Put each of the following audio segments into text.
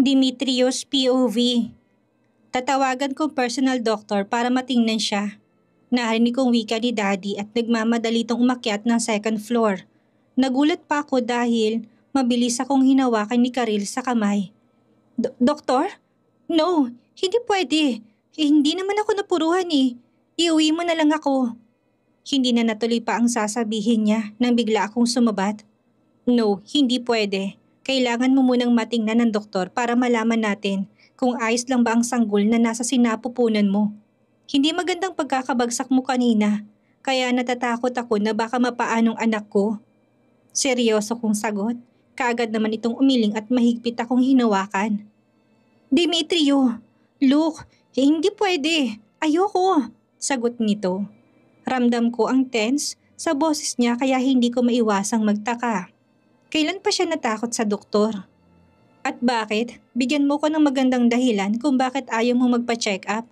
Dimitrios POV. Tatawagan kong personal doctor para matingnan siya. Narinig kong wika ni Daddy at nagmamadali itong umakyat ng second floor. Nagulat pa ako dahil mabilis akong hinawakan ni Karil sa kamay. Doktor? No, hindi pwede. Hindi naman ako napuruhan eh. Iuwi mo na lang ako. Hindi na natuloy pa ang sasabihin niya nang bigla akong sumabat. No, hindi pwede. Kailangan mo munang matingnan ng doktor para malaman natin kung ayos lang ba ang sanggol na nasa sinapupunan mo. Hindi magandang pagkakabagsak mo kanina, kaya natatakot ako na baka mapaanong anak ko. Seryoso kong sagot, kaagad naman itong umiling at mahigpit akong hinawakan. Demetrio, look, hindi pwede, ayoko, sagot nito. Ramdam ko ang tense sa boses niya kaya hindi ko maiwasang magtaka. Kailan pa siya natakot sa doktor? At bakit? Bigyan mo ko ng magandang dahilan kung bakit ayaw mo magpa-check up.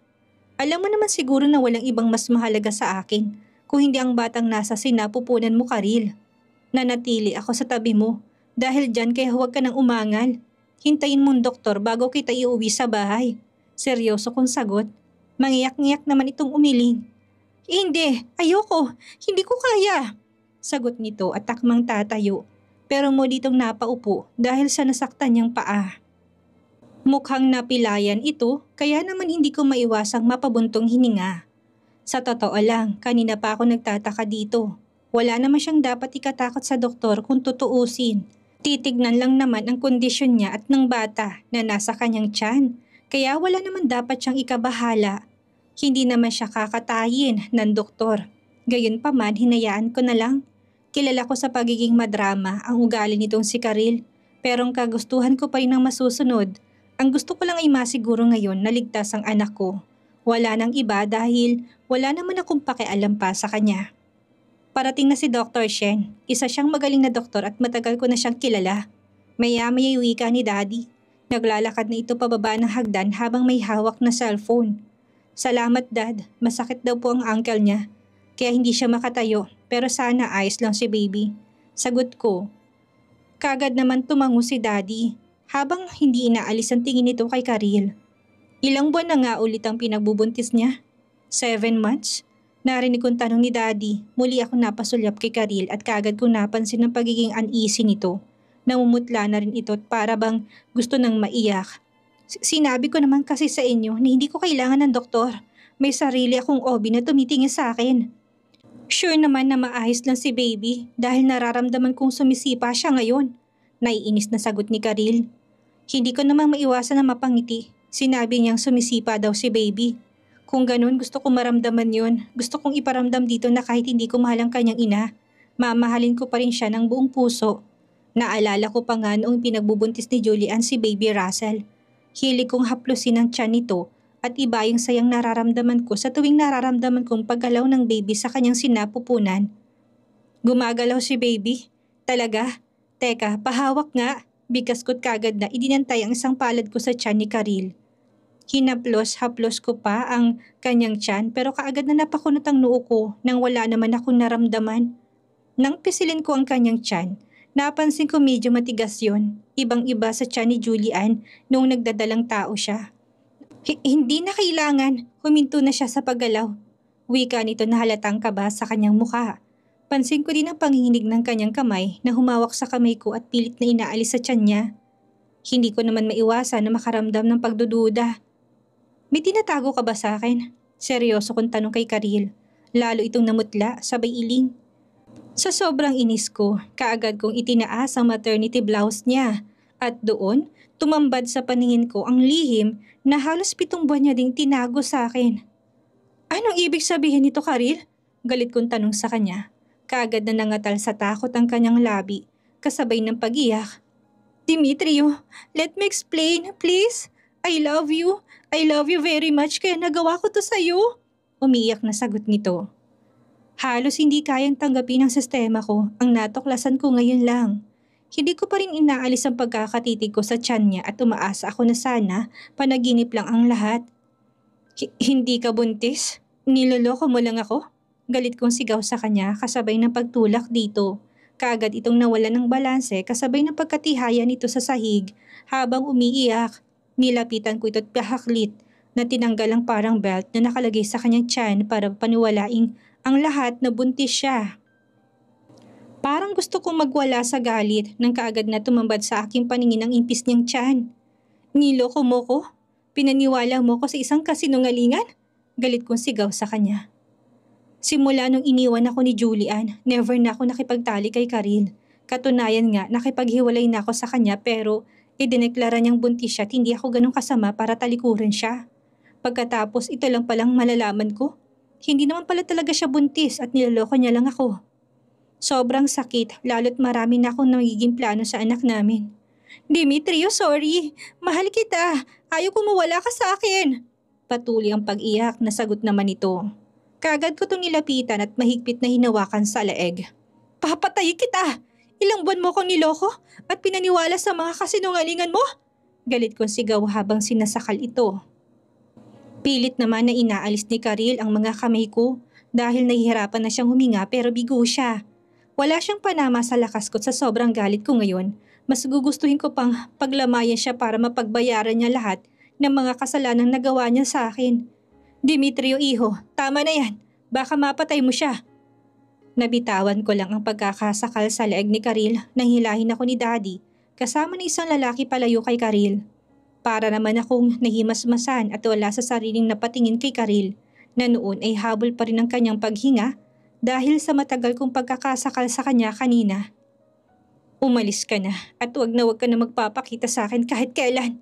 Alam mo naman siguro na walang ibang mas mahalaga sa akin kung hindi ang batang nasa sinapupunan mo, Karil. Nanatili ako sa tabi mo dahil dyan kaya huwag ka nang umangal. Hintayin mong doktor bago kita iuwi sa bahay. Seryoso kong sagot. Mangiyak-ngiyak naman itong umiling. Hindi, ayoko, hindi ko kaya. Sagot nito at takmang tatayo. Pero muli itong napaupo dahil sa nasaktan niyang paa. Mukhang napilayan ito kaya naman hindi ko maiwasang mapabuntong hininga. Sa totoo lang, kanina pa ako nagtataka dito. Wala naman siyang dapat ikatakot sa doktor kung tutuusin. Titignan lang naman ang kondisyon niya at ng bata na nasa kanyang tiyan. Kaya wala naman dapat siyang ikabahala. Hindi naman siya kakatayin ng doktor. Gayunpaman, hinayaan ko na lang. Kilala ko sa pagiging madrama ang ugali nitong si Karil, pero ang kagustuhan ko pa rin ang masusunod. Ang gusto ko lang ay masiguro ngayon na ligtas ang anak ko. Wala nang iba dahil wala naman akong pakialam pa sa kanya. Parating na si Dr. Shen, isa siyang magaling na doktor at matagal ko na siyang kilala. Maya-maya wika ni Daddy. Naglalakad na ito pababa ng hagdan habang may hawak na cellphone. Salamat Dad, masakit daw po ang ankle niya. Kaya hindi siya makatayo, pero sana ayos lang si baby. Sagot ko. Kagad naman tumango si Daddy, habang hindi inaalis ang tingin nito kay Karil. Ilang buwan na nga ulit ang pinagbubuntis niya? 7 months? Narinig kong tanong ni Daddy, muli ako napasulyap kay Karil at kagad kong napansin ang pagiging uneasy nito. Namumutla na rin ito at para bang gusto nang maiyak. Sinabi ko naman kasi sa inyo na hindi ko kailangan ng doktor. May sarili akong OB na tumitingin sa akin. Sure naman na maayos lang si baby dahil nararamdaman kong sumisipa siya ngayon. Naiinis na sagot ni Karil. Hindi ko namang maiwasan na mapangiti. Sinabi niyang sumisipa daw si baby. Kung ganun gusto kong maramdaman yun. Gusto kong iparamdam dito na kahit hindi ko mahal ang kanyang ina, mamahalin ko pa rin siya ng buong puso. Naalala ko pa nga noong pinagbubuntis ni Julian si baby Russell. Hilig kong haplusin ang tiyan nito. At iba yung sayang nararamdaman ko sa tuwing nararamdaman kong paggalaw ng baby sa kanyang sinapupunan. Gumagalaw si baby? Talaga? Teka, pahawak nga. Bigkas ko't kagad na idinantay ang isang palad ko sa tiyan ni Karil. Hinaplos-haplos ko pa ang kanyang tiyan pero kaagad na napakunot ang noo ko nang wala naman akong naramdaman. Nang pisilin ko ang kanyang tiyan, napansin ko medyo matigas yon. Ibang-iba sa tiyan ni Julian noong nagdadalang tao siya. Hindi na kailangan, huminto na siya sa paggalaw. Wika nito na halatang kaba sa kanyang mukha. Pansin ko din ang panginginig ng kanyang kamay na humawak sa kamay ko at pilit na inaalis sa tiyan niya. Hindi ko naman maiwasan na makaramdam ng pagdududa. May tinatago ka ba sa akin? Seryoso kong tanong kay Karil. Lalo itong namutla, sabay iling. Sa sobrang inis ko, kaagad kong itinaas ang maternity blouse niya. At doon, tumambad sa paningin ko ang lihim na halos 7 buwan niya ding tinago sa akin. Anong ibig sabihin nito, Karil? Galit kong tanong sa kanya. Kaagad na nangatal sa takot ang kanyang labi, kasabay ng pag-iyak. Demetrio, let me explain, please. I love you. I love you very much kaya nagawa ko to sa'yo. Umiiyak na sagot nito. Halos hindi kayang tanggapin ng sistema ko ang natuklasan ko ngayon lang. Hindi ko pa rin inaalis ang pagkakatitig ko sa tiyan niya at umaasa ako na sana panaginip lang ang lahat. Hindi ka buntis? Niloloko mo lang ako? Galit kong sigaw sa kanya kasabay ng pagtulak dito. Kaagad itong nawala ng balanse kasabay ng pagkatihaya nito sa sahig habang umiiyak. Nilapitan ko ito at pahaklit na tinanggal ang parang belt na nakalagay sa kanyang tiyan para paniwalaing ang lahat na buntis siya. Parang gusto kong magwala sa galit nang kaagad na tumambad sa aking paningin ang impis niyang tiyan. Niloko mo ko? Pinaniwala mo ko sa isang kasinungalingan? Galit kong sigaw sa kanya. Simula nung iniwan ako ni Julian, never na ako nakipagtali kay Karil. Katunayan nga, nakipaghiwalay na ako sa kanya pero idineklara niyang buntis siya at hindi ako ganun kasama para talikuran siya. Pagkatapos ito lang palang malalaman ko. Hindi naman pala talaga siya buntis at niloloko niya lang ako. Sobrang sakit, lalo't marami na akong nagiging plano sa anak namin. Demetrio, sorry. Mahal kita. Ayaw ko mawala ka sa akin. Patuloy ang pag-iyak na sagot naman ito. Kagad ko itong nilapitan at mahigpit na hinawakan sa leeg. Papatay kita! Ilang buwan mo kong niloko at pinaniwala sa mga kasinungalingan mo? Galit kong sigaw habang sinasakal ito. Pilit naman na inaalis ni Karil ang mga kamay ko dahil nahihirapan na siyang huminga pero bigo siya. Wala siyang panama sa lakas ko sa sobrang galit ko ngayon. Mas gugustuhin ko pang paglamayan siya para mapagbayaran niya lahat ng mga kasalanang nagawa niya sa akin. Demetrio, iho, tama na yan. Baka mapatay mo siya. Nabitawan ko lang ang pagkakasakal sa leeg ni Karil nang hilahin ako ni Daddy kasama ng isang lalaki palayo kay Karil. Para naman akong nahimasmasan at wala sa sariling napatingin kay Karil na noon ay habol pa rin ang kanyang paghinga dahil sa matagal kong pagkakasakal sa kanya kanina. Umalis ka na at wag ka na magpapakita sa akin kahit kailan.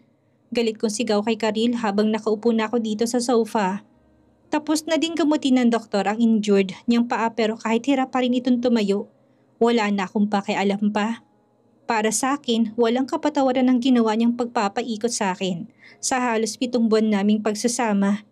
Galit kong sigaw kay Karil habang nakaupo na ako dito sa sofa. Tapos na din gamutin ng doktor ang injured niyang paa pero kahit hirap pa rin itong tumayo, wala na akong pakialam pa. Para sa akin, walang kapatawaran ang ginawa niyang pagpapaikot sa akin sa halos 7 buwan naming pagsasama.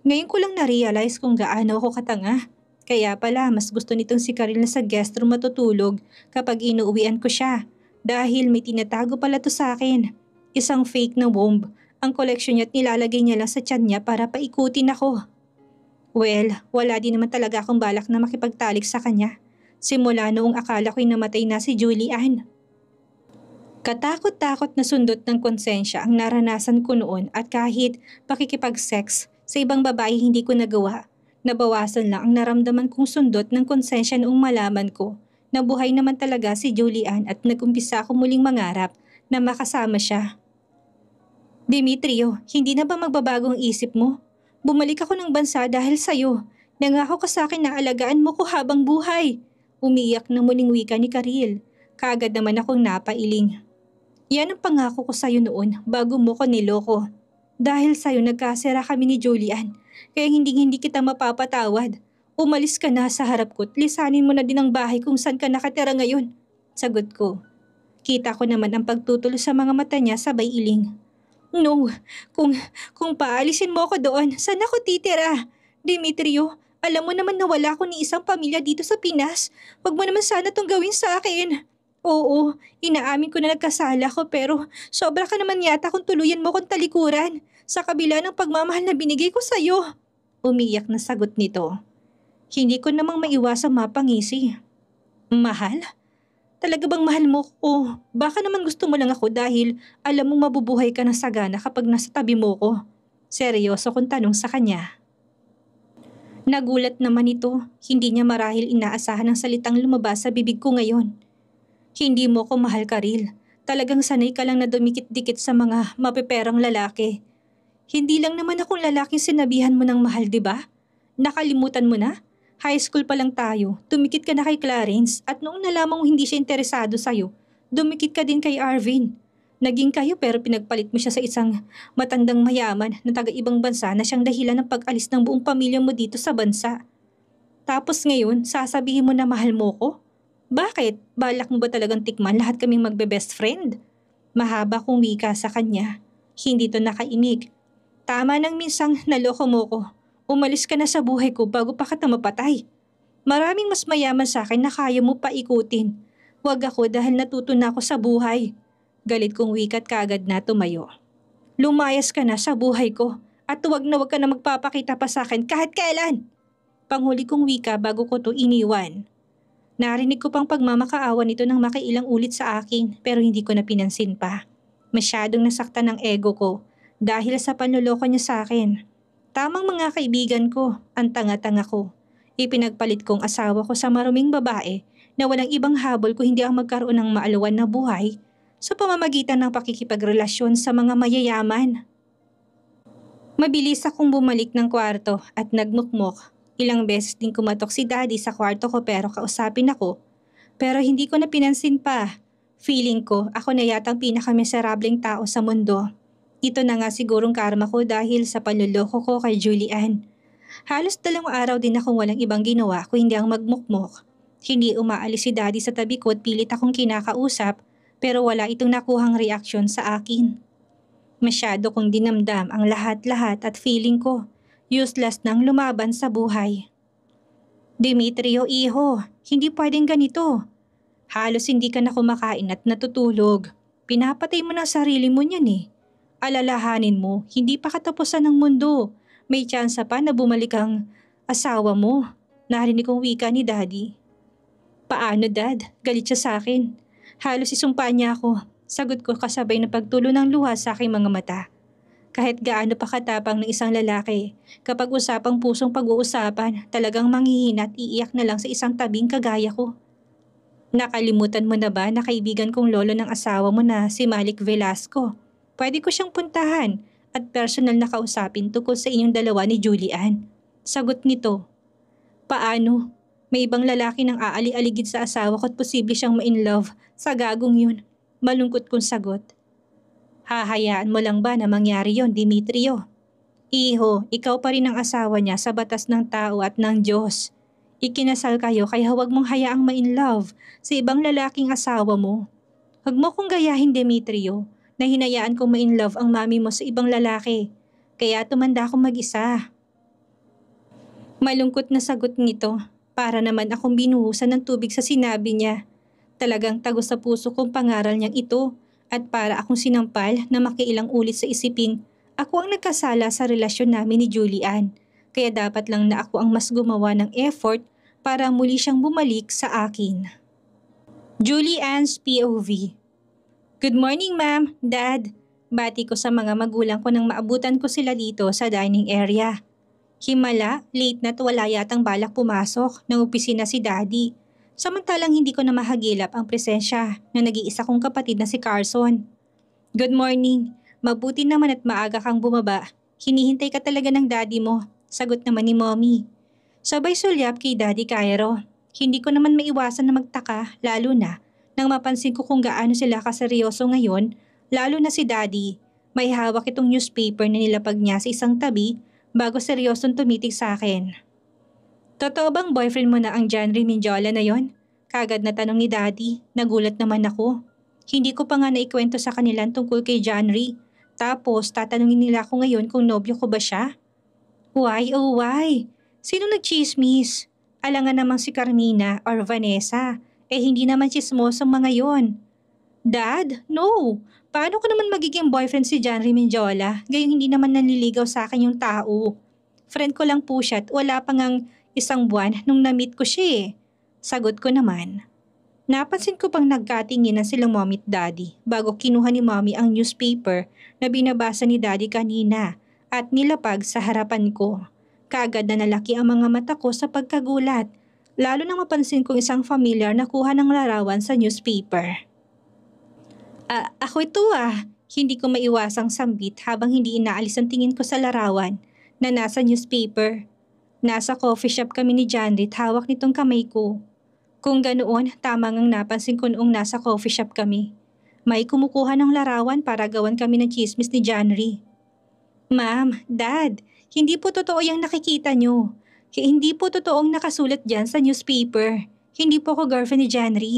Ngayon ko lang na-realize kung gaano ako katanga. Kaya pala mas gusto nitong si Karil na sa guest room matutulog kapag inuuwian ko siya dahil may tinatago pala to sa akin. Isang fake na womb ang koleksyon niya at nilalagay niya lang sa tiyan niya para paikutin ako. Well, wala din naman talaga akong balak na makipagtalik sa kanya. Simula noong akala ko'y namatay na si Julian. Katakot-takot na sundot ng konsensya ang naranasan ko noon at kahit pakikipag-sex sa ibang babae hindi ko nagawa. Nabawasan lang ang naramdaman kong sundot ng konsensya noong malaman ko na buhay naman talaga si Julian at nag-umpisa ako muling mangarap na makasama siya. Demetrio, hindi na ba magbabagong isip mo? Bumalik ako ng bansa dahil sa'yo. Nangako ka sa akin na alagaan mo ko habang buhay. Umiyak na muling wika ni Karil. Kaagad naman akong napailing. Yan ang pangako ko sa'yo noon bago mo ko niloko. Dahil sa'yo nagkasira kami ni Julian. Kaya hindi kita mapapatawad. Umalis ka na sa harap ko at lisanin mo na din ang bahay kung saan ka nakatira ngayon. Sagot ko. Kita ko naman ang pagtutol sa mga mata niya sabay iling. No, kung paalisin mo ako doon, saan ako titira? Demetrio, alam mo naman na wala ako ni isang pamilya dito sa Pinas. Huwag mo naman sana itong gawin sa akin. Oo, inaamin ko na nagkasala ko pero sobra ka naman yata kung tuluyan mo kong talikuran sa kabila ng pagmamahal na binigay ko sa'yo. Umiyak na sagot nito. Hindi ko namang maiwasang mapangisi. Mahal? Talaga bang mahal mo ko? Baka naman gusto mo lang ako dahil alam mong mabubuhay ka ng sagana kapag nasa tabi mo ko. Seryoso kong tanong sa kanya. Nagulat naman ito. Hindi niya marahil inaasahan ang salitang lumabas sa bibig ko ngayon. Hindi mo ko mahal, Karil. Talagang sanay ka lang na dumikit-dikit sa mga mapeperang lalaki. Hindi lang naman akong lalaking sinabihan mo ng mahal, di ba? Nakalimutan mo na? High school pa lang tayo, dumikit ka na kay Clarence at noong nalaman mo hindi siya interesado sa'yo, dumikit ka din kay Arvin. Naging kayo pero pinagpalit mo siya sa isang matandang mayaman na taga-ibang bansa na siyang dahilan ng pag-alis ng buong pamilya mo dito sa bansa. Tapos ngayon, sasabihin mo na mahal mo ko? Bakit? Balak mo ba talagang tikman lahat kaming magbe-best friend? Mahaba kong wika sa kanya. Hindi to nakainig. Tama nang minsang naloko mo ko. Umalis ka na sa buhay ko bago pa kita mapatay. Maraming mas mayaman sa akin na kaya mo pa ikutin. Huwag ako dahil natuto na ako sa buhay. Galit kong wikat kaagad na tumayo. Lumayas ka na sa buhay ko at huwag ka na magpapakita pa sa akin kahit kailan. Panghuli kong wika bago ko to iniwan. Narinig ko pang pagmamakaawa nito ng makailang ulit sa akin pero hindi ko na pinansin pa. Masyadong nasaktan ang ego ko dahil sa panloloko niya sa akin. Tamang mga kaibigan ko, ang tanga-tanga ko. Ipinagpalit kong asawa ko sa maruming babae na walang ibang habol kung hindi ang magkaroon ng maalawan na buhay sa pamamagitan ng pakikipagrelasyon sa mga mayayaman. Mabilis akong bumalik ng kwarto at nagmukmok. Ilang beses din kumatok si Daddy sa kwarto ko pero kausapin ako. Pero hindi ko na pinansin pa. Feeling ko ako na yatang pinakamiserableng tao sa mundo. Ito na nga sigurong karma ko dahil sa panluloko ko kay Julian. Halos 2 araw din akong walang ibang ginawa kung hindi ang magmukmok. Hindi umaalis si Daddy sa tabi ko at pilit akong kinakausap pero wala itong nakuhang reaksyon sa akin. Masyado kong dinamdam ang lahat-lahat at feeling ko useless nang lumaban sa buhay. Demetrio, iho, hindi pwedeng ganito. Halos hindi ka na kumakain at natutulog. Pinapatay mo na sarili mo niyan eh. Alalahanin mo, hindi pa katapusan ng mundo. May tsansa pa na bumalik ang asawa mo. Narinig kong wika ni Daddy. Paano, Dad? Galit siya sa akin. Halos isumpa niya ako. Sagot ko kasabay na pagtulo ng luha sa aking mga mata. Kahit gaano pa katapang ng isang lalaki, kapag usapang pusong pag-uusapan, talagang manghihina at iiyak na lang sa isang tabing kagaya ko. Nakalimutan mo na ba na kaibigan kong lolo ng asawa mo na si Malik Velasco? Pwede ko siyang puntahan at personal na kausapin tungkol sa inyong dalawa ni Julian. Sagot nito. Paano? May ibang lalaki nang aali-aligid sa asawa ko at posible siyang ma-inlove sa gagong yun. Malungkot kong sagot. Hahayaan mo lang ba na mangyari yon, Demetrio? Iho, ikaw pa rin ang asawa niya sa batas ng tao at ng Diyos. Ikinasal kayo kaya huwag mong hayaang ma-inlove sa ibang lalaking asawa mo. Huwag mo kong gayahin, Demetrio, na hinayaan kong ma-inlove ang mami mo sa ibang lalaki. Kaya tumanda akong mag-isa. Malungkot na sagot nito. Para naman akong binuhusan ng tubig sa sinabi niya. Talagang tagos sa puso kong pangaral niyang ito at para akong sinampal na makiilang ulit sa isiping ako ang nagkasala sa relasyon namin ni Julian. Kaya dapat lang na ako ang mas gumawa ng effort para muli siyang bumalik sa akin. Julian's POV. Good morning, Ma'am, Dad. Bati ko sa mga magulang ko nang maabutan ko sila dito sa dining area. Himala, late na't wala yatang balak pumasok ng opisina si Daddy. Samantalang hindi ko na mahagilap ang presensya ng nag-iisa kong kapatid na si Carson. Good morning. Mabuti naman at maaga kang bumaba. Hinihintay ka talaga ng Daddy mo. Sagot naman ni Mommy. Sabay sulyap kay Daddy Cairo. Hindi ko naman maiwasan na magtaka, lalo na nang mapansin ko kung gaano sila kaseryoso ngayon, lalo na si Daddy. May hawak itong newspaper na nilapag niya sa isang tabi bago seryosong tumitig sa akin. Totoo bang boyfriend mo na ang Janry Minjola na yon? Kagad na tanong ni Daddy. Nagulat naman ako. Hindi ko pa nga naikwento sa kanilang tungkol kay Janry. Tapos tatanungin nila ako ngayon kung nobyo ko ba siya? Why oh why? Sino nagchismis? Alangan namang si Carmina or Vanessa. Hindi naman chismosong mga yon. Dad, no. Paano ko naman magiging boyfriend si Janry Minjola? Gayong hindi naman nanliligaw sa akin yung tao. Friend ko lang po siya at wala pa ngang 1 buwan nung na-meet ko siya eh. Sagot ko naman. Napansin ko pang nagkatingin na silang mommy at daddy bago kinuha ni mommy ang newspaper na binabasa ni daddy kanina at nilapag sa harapan ko. Kaagad na nalaki ang mga mata ko sa pagkagulat, lalo nang mapansin kong isang familiar na kuha ng larawan sa newspaper. Ako ito ah. Hindi ko maiwasang sambit habang hindi inaalis ang tingin ko sa larawan na nasa newspaper. Nasa coffee shop kami ni Janry at hawak nitong kamay ko. Kung ganoon, tama ngang napansin ko noong nasa coffee shop kami. May kumukuha ng larawan para gawan kami ng chismis ni Janry. Ma'am, Dad, hindi po totoo yung nakikita nyo. Hindi po totoong nakasulat dyan sa newspaper. Hindi po ako girlfriend ni Janry.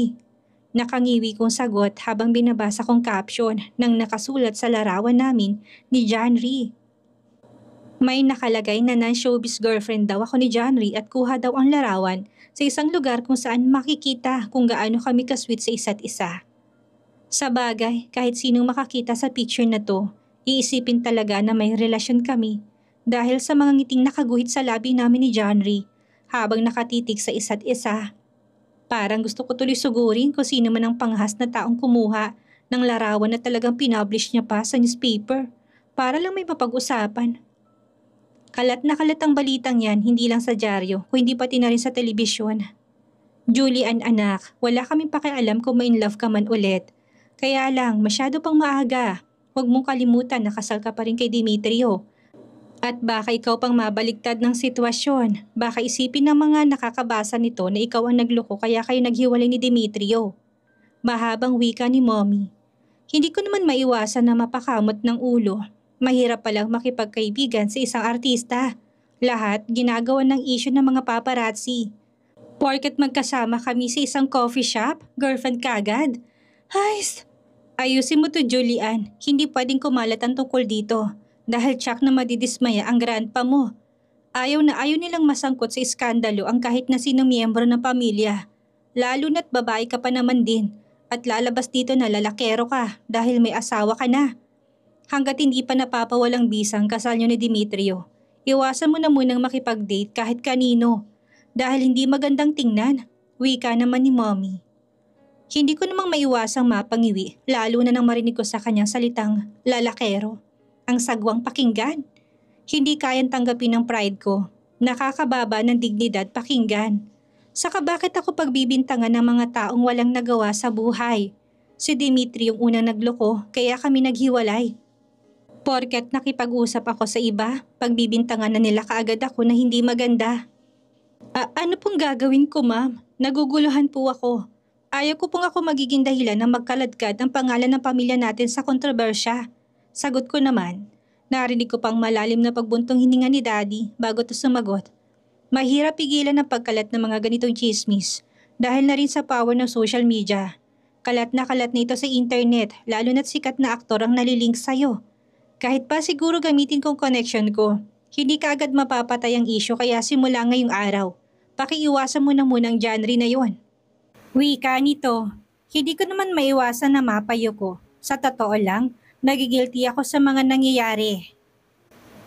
Nakangiwi kong sagot habang binabasa kong caption ng nakasulat sa larawan namin ni Janry. May nakalagay na non-showbiz girlfriend daw ako ni Janry at kuha daw ang larawan sa isang lugar kung saan makikita kung gaano kami kasweet sa isa't isa. Sa bagay, kahit sinong makakita sa picture na to, iisipin talaga na may relasyon kami dahil sa mga ngiting nakaguhit sa labi namin ni Janry habang nakatitig sa isa't isa. Parang gusto ko tuloy sugurin kung sino man ang panghas na taong kumuha ng larawan na talagang pinublish niya pa sa newspaper para lang may mapag-usapan. Kalat na kalat ang balitang yan, hindi lang sa dyaryo, kundi pati na rin sa telebisyon. Julian anak, wala kaming pakialam kung ma-in love ka man ulit. Kaya lang, masyado pang maaga. Huwag mong kalimutan na kasal ka pa rin kay Demetrio. At baka ikaw pang mabaligtad ng sitwasyon. Baka isipin ng mga nakakabasa nito na ikaw ang nagloko kaya kayo naghiwalay ni Demetrio. Mahabang wika ni Mommy. Hindi ko naman maiwasan na mapakamot ng ulo. Mahirap palang makipagkaibigan sa isang artista. Lahat ginagawa ng issue ng mga paparazzi. Porket magkasama kami sa isang coffee shop, girlfriend kagad. Hays! Ayusin mo to Julian, hindi pwedeng kumalat ang tungkol dito. Dahil tsak na madidismaya ang grandpa mo. Ayaw na ayaw nilang masangkot sa iskandalo ang kahit na sino miyembro ng pamilya. Lalo na't babae ka pa naman din. At lalabas dito na lalakero ka dahil may asawa ka na. Hanggat hindi pa napapawalang bisang kasal niyo ni Demetrio, iwasan mo na munang makipag-date kahit kanino. Dahil hindi magandang tingnan, wika naman ni Mommy. Hindi ko namang maiwasang mapangiwi lalo na nang marinig ko sa kanyang salitang lalakero. Ang sagwang pakinggan. Hindi kayang tanggapin ng pride ko. Nakakababa ng dignidad pakinggan. Saka bakit ako pagbibintangan ng mga taong walang nagawa sa buhay? Si Dimitri yung unang nagloko kaya kami naghiwalay. Porket nakipag-usap ako sa iba, pagbibintangan na nila kaagad ako na hindi maganda. Ano pong gagawin ko ma'am? Naguguluhan po ako. Ayaw ko pong ako magiging dahilan ng magkaladkad ang pangalan ng pamilya natin sa kontrobersya. Sagot ko naman. Narinig ko pang malalim na pagbuntong hininga ni Daddy bago to sumagot. Mahirap pigilan ang pagkalat ng mga ganitong chismis dahil na rin sa power ng social media. Kalat na ito sa internet lalo na't sikat na aktor ang nalilink sa'yo. Kahit pa siguro gamitin kong connection ko, hindi ka agad mapapatay ang issue kaya simula ngayong araw. Pakiiwasan mo na munang genre na yon. Wika nito, hindi ko naman maiwasan na mapayo ko. Sa totoo lang, nagigilty ako sa mga nangyayari.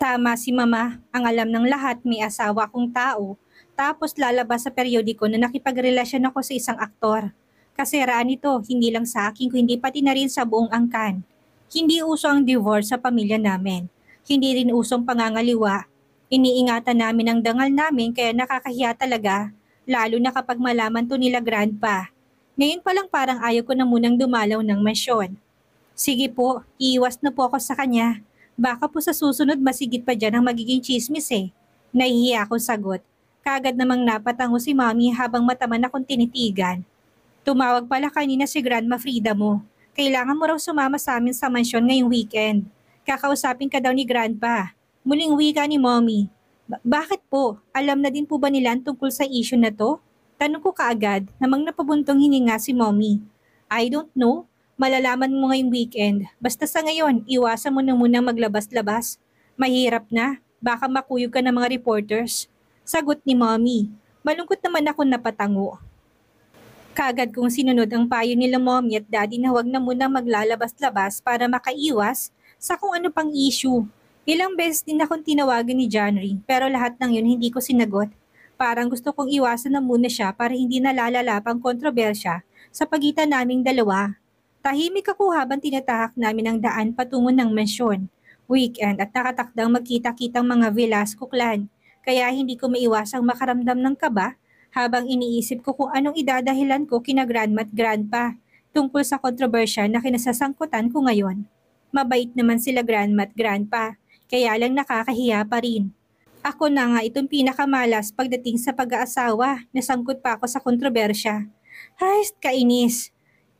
Tama si Mama, ang alam ng lahat may asawa akong tao, tapos lalabas sa periodiko na nakipagrelasyon ako sa isang aktor. Kasiraan nito, hindi lang sa akin kundi pati na rin sa buong angkan. Hindi uso ang divorce sa pamilya namin. Hindi rin usong pangangaliwa. Iniingatan namin ang dangal namin kaya nakakahiya talaga, lalo na kapag malaman to nila grandpa. Ngayon pa lang parang ayaw ko na munang dumalaw ng mansyon. Sige po, iiwas na po ako sa kanya. Baka po sa susunod masigit pa dyan ang magiging chismis eh. Nahihiya akong sagot. Kagad namang napatango si Mommy habang mataman akong tinitigan. Tumawag pala kanina si Grandma Frida mo. Kailangan mo raw sumama sa amin sa mansyon ngayong weekend. Kakausapin ka daw ni Grandpa. Muling wika ni Mommy. Bakit po? Alam na din po ba nila tungkol sa issue na to? Tanong ko kaagad, namang napabuntong hininga si Mommy. I don't know. Malalaman mo ngayong weekend. Basta sa ngayon, iwasan mo na muna maglabas-labas. Mahirap na. Baka makuyog ka ng mga reporters. Sagot ni Mommy. Malungkot naman ako napatango. Kagad kong sinunod ang payo nila Mommy at Daddy na huwag na muna maglalabas-labas para makaiwas sa kung ano pang issue. Ilang beses din akong tinawagan ni Janry pero lahat ng yun hindi ko sinagot. Parang gusto kong iwasan na muna siya para hindi nalalala pang kontrobersya sa pagitan naming dalawa. Tahimik ako habang tinatahak namin ang daan patungo ng mansyon. Weekend at nakatakdang magkita-kitang mga Velasco clan. Kaya hindi ko maiwasang makaramdam ng kaba habang iniisip ko kung anong idadahilan ko kina grandma at grandpa tungkol sa kontrobersya na kinasasangkutan ko ngayon. Mabait naman sila grandma at grandpa, kaya lang nakakahiya pa rin. Ako na nga itong pinakamalas pagdating sa pag-aasawa, nasangkot pa ako sa kontrobersya. Hay, kainis!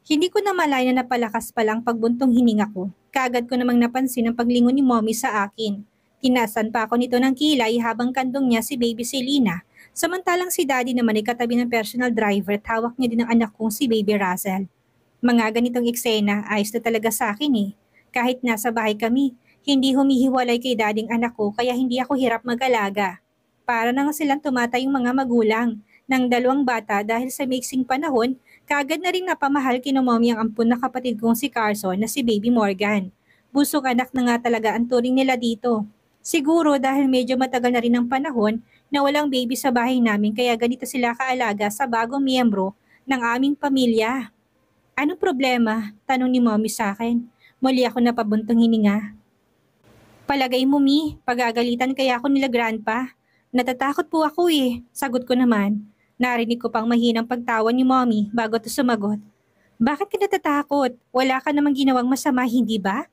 Hindi ko na malaya na napalakas pa lang pagbuntong hininga ko. Kaagad ko namang napansin ang paglingon ni Mommy sa akin. Tinasan pa ako nito ng kilay habang kandong niya si baby Selena. Samantalang si Daddy naman ay katabi ng personal driver at hawak niya din ang anak kong si baby Russell. Mga ganitong eksena ayos na talaga sa akin eh. Kahit nasa bahay kami, hindi humihiwalay kay Dading anak ko kaya hindi ako hirap mag-alaga. Para na nga silang tumatay yung mga magulang ng dalawang bata dahil sa mixing panahon, kaagad na rin napamahal kina Mommy ang ampun na kapatid kong si Carson na si Baby Morgan. Busog anak na nga talaga ang turing nila dito. Siguro dahil medyo matagal na rin ang panahon na walang baby sa bahay namin kaya ganito sila kaalaga sa bagong miyembro ng aming pamilya. Anong problema? Tanong ni Mommy sa akin. Muli ako napabuntong hininga. Palagay mo, Mi, pagagalitan kaya ako nila Grandpa. Natatakot po ako eh, sagot ko naman. Narinig ko pang mahinang pagtawa ni Mommy bago to sumagot. Bakit ka natatakot? Wala ka namang ginawang masama, hindi ba?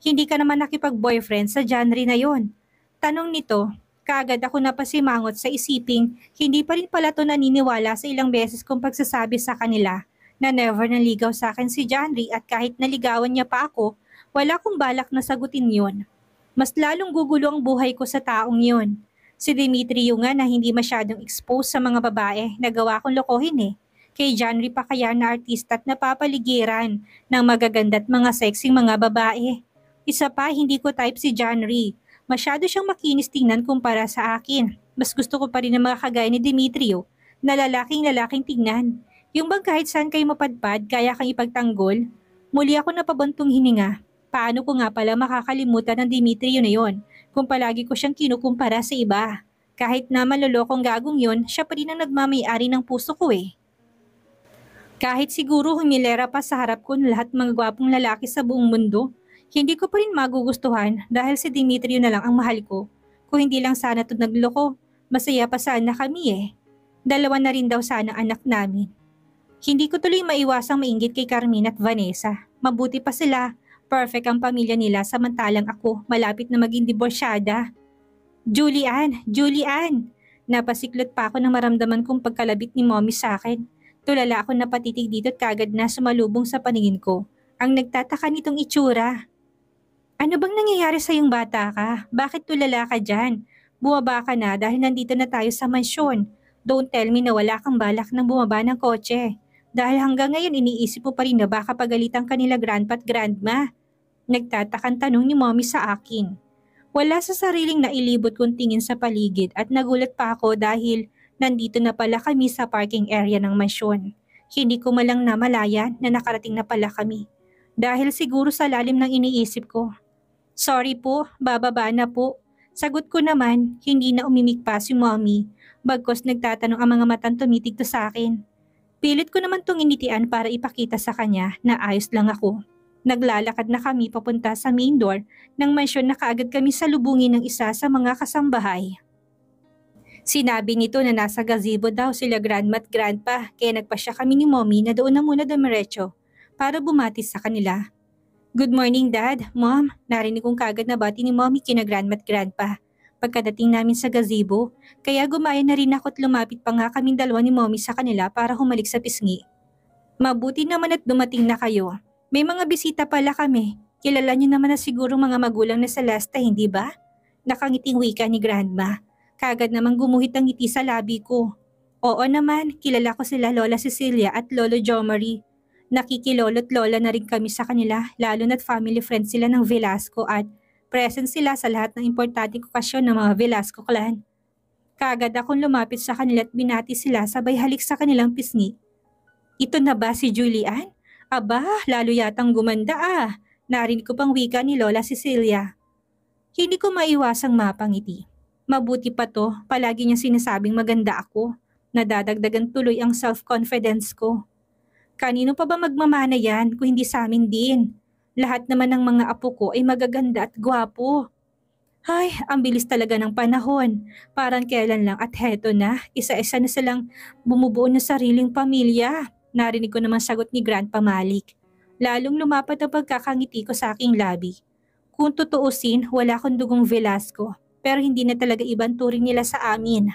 Hindi ka naman nakipag-boyfriend sa genre na yon. Tanong nito, kaagad ako napasimangot sa isiping hindi pa rin pala to naniniwala sa ilang beses kong pagsasabi sa kanila na never naligaw sa akin si Janry at kahit naligawan niya pa ako, wala akong balak na sagutin yon. Mas lalong gugulo ang buhay ko sa taong yon. Si Demetrio nga na hindi masyadong exposed sa mga babae, nagawa kong lokohin eh. Kay Janry pa kaya na artista at napapaligiran ng magaganda at mga sexing mga babae. Isa pa, hindi ko type si Janry. Masyado siyang makinis tingnan kumpara sa akin. Mas gusto ko pa rin ng mga kagaya ni Demetrio na lalaking tingnan. Yung bang kahit saan kayo mapadpad, kaya kang ipagtanggol? Muli ako napabantong hininga. Paano ko nga pala makakalimutan ng Demetrio na yon kung palagi ko siyang kinukumpara sa iba? Kahit na malolokong gagong yon, siya pa rin ang nagmamay-ari ng puso ko eh. Kahit siguro humilera pa sa harap ko ng lahat mga gwapong lalaki sa buong mundo, hindi ko pa rin magugustuhan dahil si Demetrio na lang ang mahal ko. Kung hindi lang sana ito nagloko, masaya pa sana kami eh. Dalawa na rin daw sana anak namin. Hindi ko tuloy maiwasang mainggit kay Carmine at Vanessa. Mabuti pa sila. Perfect ang pamilya nila samantalang ako malapit na maging diborsyada. Julian! Napasiklot pa ako nang maramdaman kong pagkalabit ni Mommy sa akin. Tulala ako na patitig dito at kagad na sumalubong sa paningin ko. Ang nagtataka nitong itsura. Ano bang nangyayari sa iyong bata ka? Bakit tulala ka dyan? Bumaba ka na dahil nandito na tayo sa mansyon. Don't tell me na wala kang balak ng bumaba ng kotse. Dahil hanggang ngayon iniisip mo pa rin na baka pagalitan ka nila grandpa at grandma. Nagtatakang tanong ni Mommy sa akin. Wala sa sariling nailibot kong tingin sa paligid at nagulat pa ako dahil nandito na pala kami sa parking area ng mansyon. Hindi ko malang namalayan na nakarating na pala kami. Dahil siguro sa lalim ng iniisip ko. Sorry po, bababa na po. Sagot ko naman, hindi na umimik pa si Mommy. Bagkos nagtatanong ang mga matang tumitig to sa akin. Pilit ko naman tong initian para ipakita sa kanya na ayos lang ako. Naglalakad na kami papunta sa main door ng mansyon na kaagad kami salubungin ng isa sa mga kasambahay. Sinabi nito na nasa gazebo daw sila grandma at grandpa kaya nagpasya kami ni Mommy na doon na muna dumiretso para bumati sa kanila. Good morning Dad, Mom. Narinig kong kagad na bati ni Mommy kina grandma at grandpa. Pagkadating namin sa gazebo, kaya gumaya na rin ako at lumapit pa nga kaming dalawa ni Mommy sa kanila para humalik sa pisngi. Mabuti naman at dumating na kayo. May mga bisita pala kami. Kilala niyo naman na siguro mga magulang na Celeste, hindi ba? Nakangiting wika ni Grandma. Kagad namang gumuhit ang ngiti sa labi ko. Oo naman, kilala ko sila Lola Cecilia at Lolo Jomari. Nakikilolo't lola na rin kami sa kanila, lalo na't family friend sila ng Velasco at present sila sa lahat ng importanteng okasyon ng mga Velasco clan. Kagad akong lumapit sa kanila at binati sila sabay halik sa kanilang pisngi. Ito na ba si Julian? Aba, lalo yatang gumanda ah. Narinig ko pang wika ni Lola Cecilia. Hindi ko maiwasang mapangiti. Mabuti pa to, palagi niya sinasabing maganda ako. Nadadagdagan tuloy ang self-confidence ko. Kanino pa ba magmamana yan kung hindi sa amin din? Lahat naman ng mga apo ko ay magaganda at gwapo. Ay, ang bilis talaga ng panahon. Parang kailan lang at heto na, isa-isa na silang bumubuo ng sariling pamilya. Narinig ko naman sagot ni Grandpa Malik. Lalong lumapat ang pagkakangiti ko sa aking labi. Kung tutuusin, wala akong dugong Velasco, pero hindi na talaga ibang turing nila sa amin.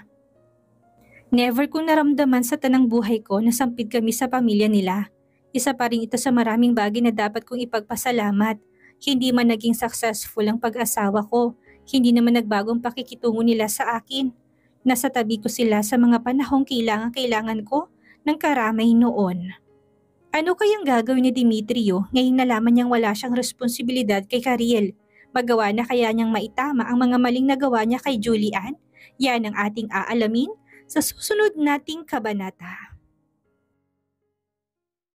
Never kong naramdaman sa tanang buhay ko na sampid kami sa pamilya nila. Isa pa rin ito sa maraming bagay na dapat kong ipagpasalamat. Hindi man naging successful ang pag-asawa ko, hindi naman nagbagong pakikitungo nila sa akin. Nasa tabi ko sila sa mga panahong kailangan ko ng karamay noon. Ano kayang gagawin ni Demetrio ngayong nalaman niyang wala siyang responsibilidad kay Cariel? Magawa na kaya niyang maitama ang mga maling nagawa niya kay Julian? Yan ang ating aalamin sa susunod nating kabanata.